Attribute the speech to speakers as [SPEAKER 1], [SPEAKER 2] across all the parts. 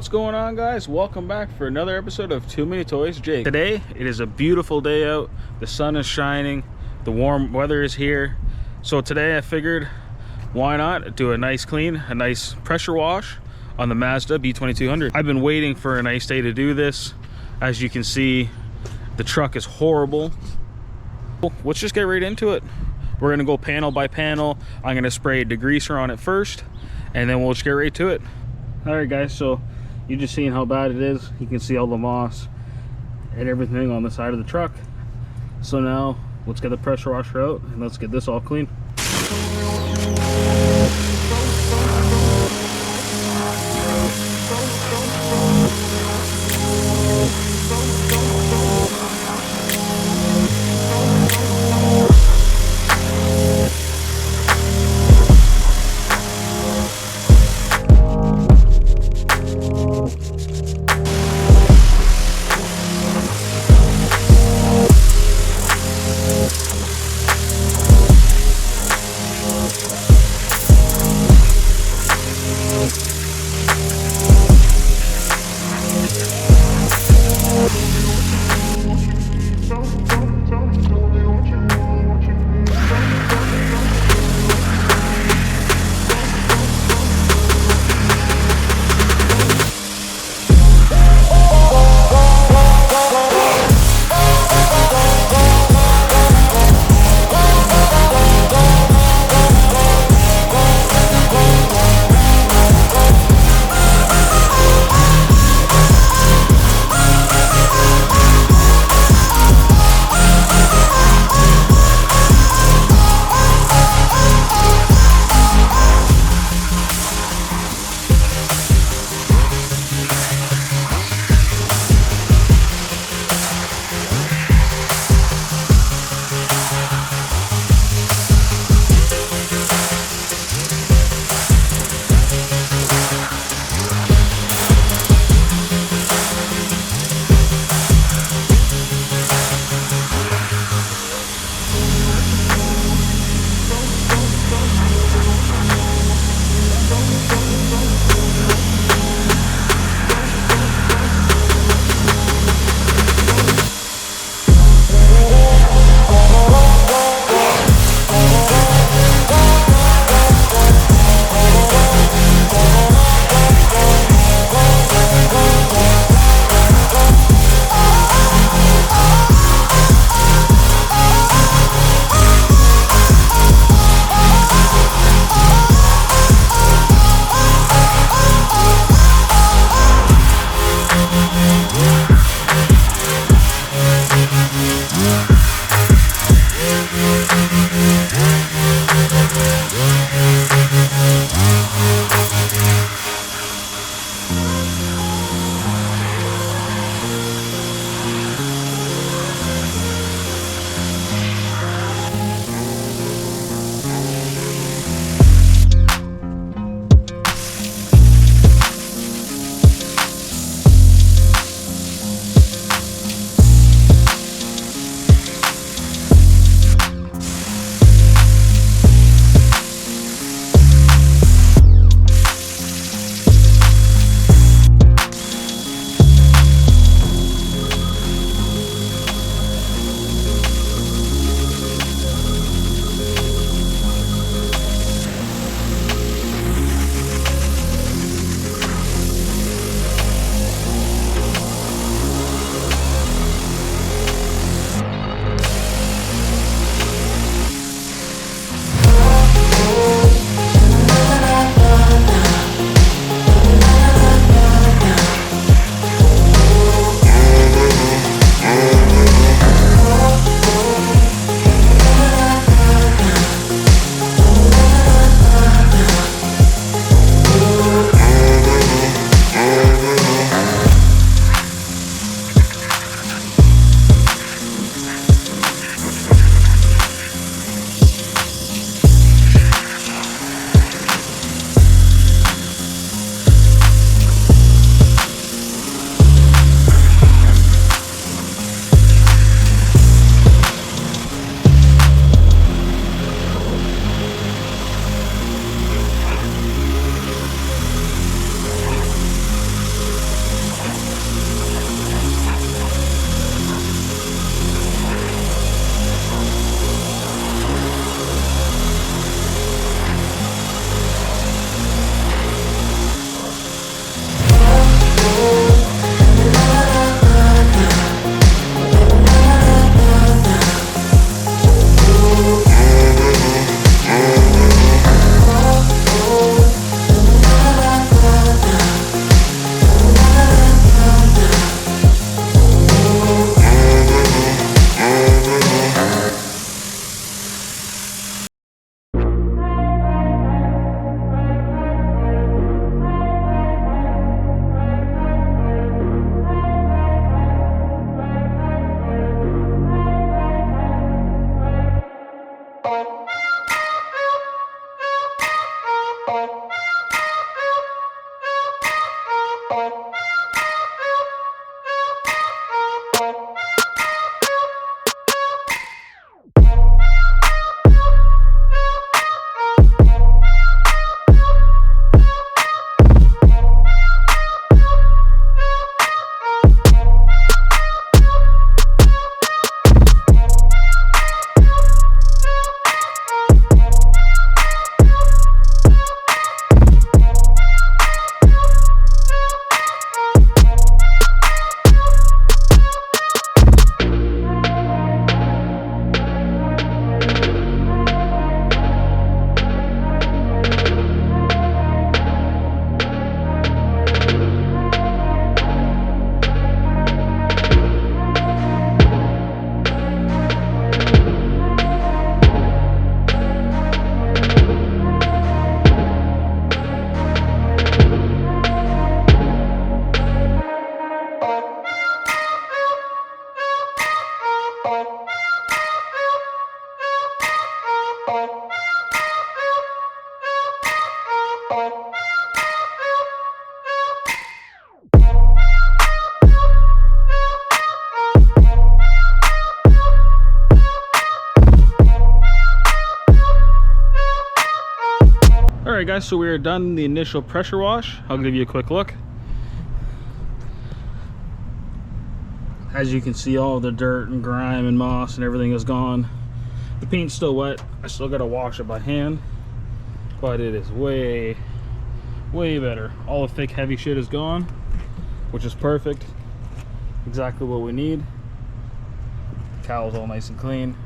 [SPEAKER 1] What's going on, guys? Welcome back for another episode of Too Many Toys Jake. Today it is a beautiful day out. The sun is shining, the warm weather is here. So today I figured, why not do a nice clean, a nice pressure wash on the Mazda B2200. I've been waiting for a nice day to do this. As you can see, the truck is horrible. Let's just get right into it. We're gonna go panel by panel. I'm gonna spray a degreaser on it first, and then we'll just get right to it. All right, guys, so you're just seeing how bad it is. You can see all the moss and everything on the side of the truck. So now let's get the pressure washer out and let's get this all clean. guys, so we are done the initial pressure wash. I'll give you a quick look. As you can see, all the dirt and grime and moss and everything is gone. The paint's still wet. I still gotta wash it by hand, but it is way better. All the thick heavy shit is gone, which is perfect. Exactly what we need. Cowl's all nice and clean.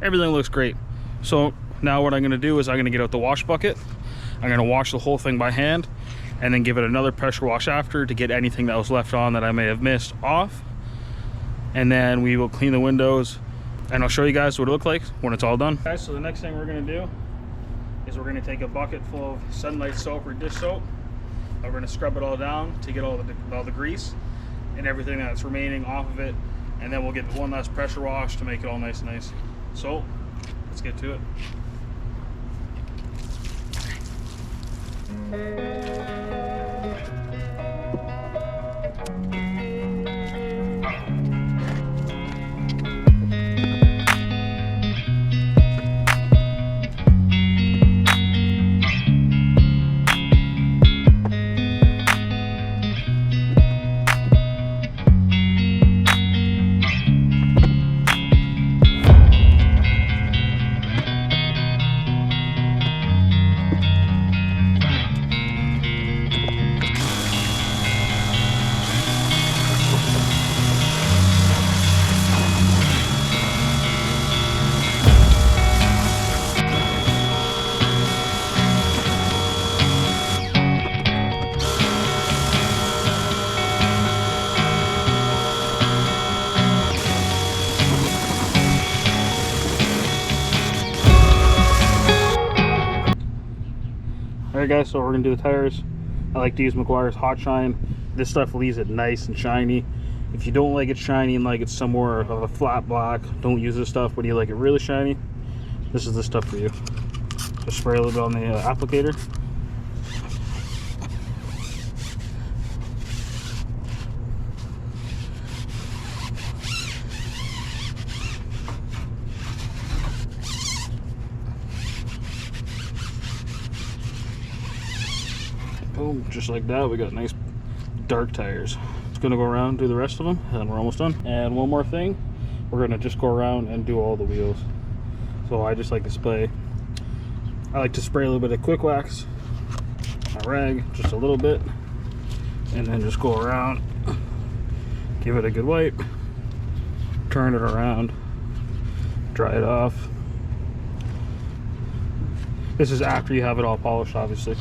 [SPEAKER 1] Everything looks great. So now what I'm gonna do is I'm gonna get out the wash bucket. I'm gonna wash the whole thing by hand and then give it another pressure wash after to get anything that was left on that I may have missed off. And then we will clean the windows and I'll show you guys what it looks like when it's all done. Guys, so the next thing we're gonna do is we're gonna take a bucket full of Sunlight soap or dish soap. And we're gonna scrub it all down to get all the grease and everything that's remaining off of it. And then we'll get one last pressure wash to make it all nice and nice. So let's get to it. Alright guys, so we're going to do the tires. I like to use Meguiar's Hot Shine. This stuff leaves it nice and shiny. If you don't like it shiny and like it's somewhere of a flat black, don't use this stuff. But you like it really shiny, this is the stuff for you. Just spray a little bit on the applicator. Boom, just like that, we got nice dark tires. It's gonna go around, do the rest of them, and we're almost done. And one more thing, we're gonna just go around and do all the wheels. So I just like to spray, I like to spray a little bit of quick wax, a rag, just a little bit, and then just go around, give it a good wipe, turn it around, dry it off. This is after you have it all polished, obviously.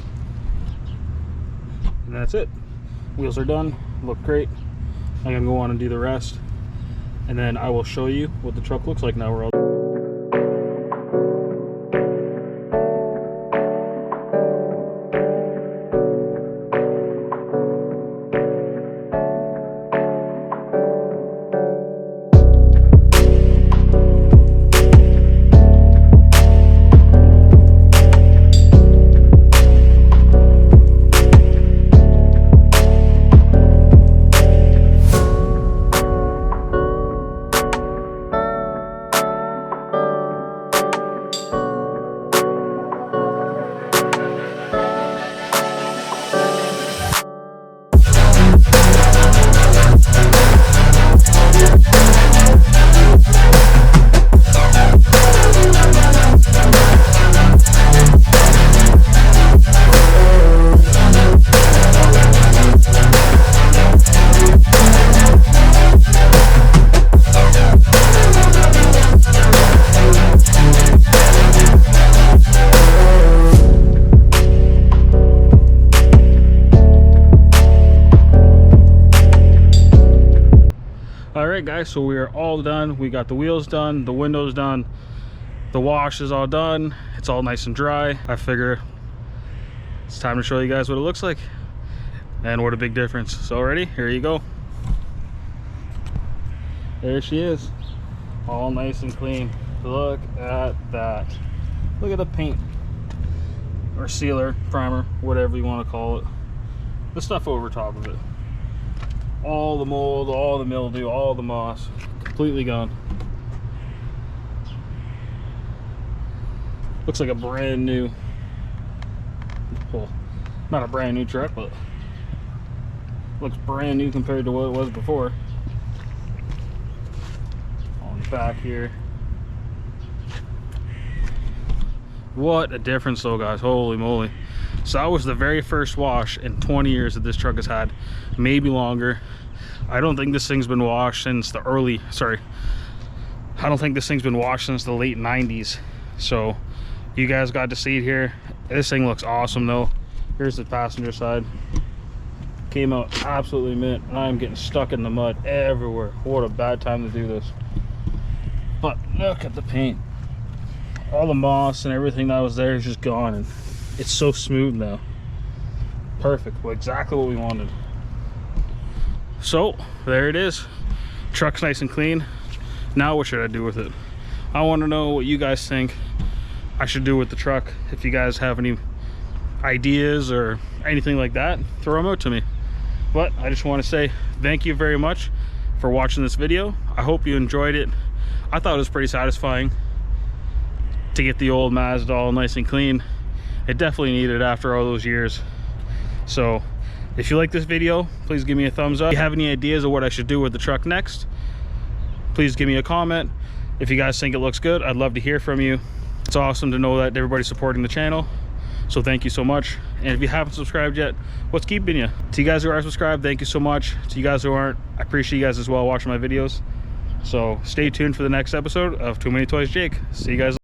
[SPEAKER 1] And that's it. Wheels are done, look great. I'm gonna go on and do the rest, and then I will show you what the truck looks like now we're all Alright guys, so we are all done. We got the wheels done, the windows done, the wash is all done. It's all nice and dry. I figure it's time to show you guys what it looks like and what a big difference. So ready? Here you go. There she is, all nice and clean. Look at that. Look at the paint or sealer, primer, whatever you want to call it, the stuff over top of it. All the mold, all the mildew, all the moss, completely gone. Looks like a brand new. Well, not a brand new truck, but looks brand new compared to what it was before. On the back here. What a difference though, guys. Holy moly. So that was the very first wash in 20 years that this truck has had, maybe longer. I don't think this thing's been washed since the I don't think this thing's been washed since the late 90s. So you guys got to see it here. This thing looks awesome though. Here's the passenger side. Came out absolutely mint. I'm getting stuck in the mud everywhere. What a bad time to do this. But look at the paint. All the moss and everything that was there is just gone, and it's so smooth now. Perfect. Well, exactly what we wanted. So there it is. Truck's nice and clean. Now what should I do with it? I want to know what you guys think I should do with the truck. If you guys have any ideas or anything like that, throw them out to me. But I just want to say thank you very much for watching this video. I hope you enjoyed it. I thought it was pretty satisfying to get the old Mazda all nice and clean. It definitely needed after all those years. So if you like this video, please give me a thumbs up. If you have any ideas of what I should do with the truck next, please give me a comment. If you guys think it looks good, I'd love to hear from you. It's awesome to know that everybody's supporting the channel, so thank you so much. And if you haven't subscribed yet, what's keeping you? To you guys who are subscribed, thank you so much. To you guys who aren't, I appreciate you guys as well watching my videos. So stay tuned for the next episode of Too Many Toys Jake. See you guys.